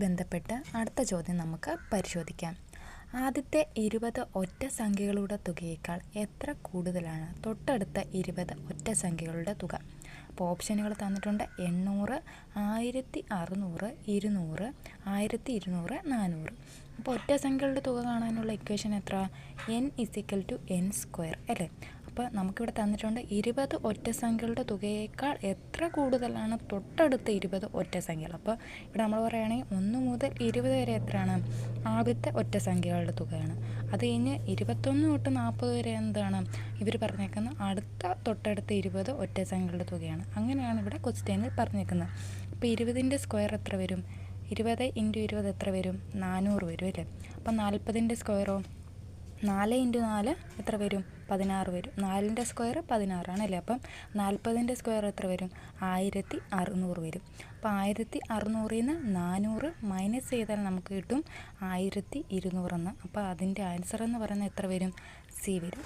ബന്ധപ്പെട്ട് അടുത്ത ചോദ്യം നമുക്ക് പരിശോധിക്കാം. ആദ്യത്തെ 20 ഒറ്റ സംഖ്യകളുടെ തുകയേക്കാൾ എത്ര കൂടുതലാണ് തൊട്ടടുത്ത 20 ഒറ്റ സംഖ്യകളുടെ തുക? അപ്പോൾ ഓപ്ഷനുകൾ തന്നിട്ടുണ്ട്. 800, 1600, 200, 1200, 400. അപ്പോൾ ഒറ്റ സംഖ്യകളുടെ തുക കാണാനുള്ള ഇക്വേഷൻ എത്ര? n=n², അല്ലേ? അപ്പോൾ നമുക്കിവിടെ തന്നിട്ടുണ്ട് 20 ഒറ്റ സംഖ്യകളുടെ തുകയേക്കാൾ എത്ര കൂടുതലാണ് തൊട്ടടുത്ത 20 ഒറ്റ സംഖ്യകൾ. അപ്പോൾ ഇവിടെ നമ്മൾ പറയുകയാണെങ്കിൽ 1 മുതൽ 20 വരെ എത്രയാണ്? ആദ്യത്തെ ഒറ്റ സംഖ്യകളുടെ തുകയാണ്. അത് കഴിഞ്ഞ് 21 തൊട്ട് 40 വരെ എന്താണ് ഇവർ പറഞ്ഞേക്കുന്നത്? തൊട്ടടുത്ത 20 ഒറ്റ സംഖ്യകളുടെ തുകയാണ്. അങ്ങനെയാണ് ഇവിടെ ക്വസ്റ്റ്യനിൽ പറഞ്ഞേക്കുന്നത്. അപ്പോൾ 20ൻ്റെ സ്ക്വയർ എത്ര വരും? 20 × 20 എത്ര വരും? 400 വരും, അല്ലേ? അപ്പം 40ൻ്റെ സ്ക്വയറോ? 4 × 4 എത്ര വരും? 16 വരും. 4ൻ്റെ സ്ക്വയർ 16 ആണ്, അല്ലേ? അപ്പം 40ൻ്റെ സ്ക്വയർ എത്ര വരും? 1600 വരും. അപ്പോൾ 1600ൽ നിന്ന് 400 മൈനസ് ചെയ്താൽ നമുക്ക് കിട്ടും 1200 എന്ന്. അപ്പോൾ അതിൻ്റെ ആൻസർ എന്ന് പറയുന്നത് എത്ര വരും? സി വരും.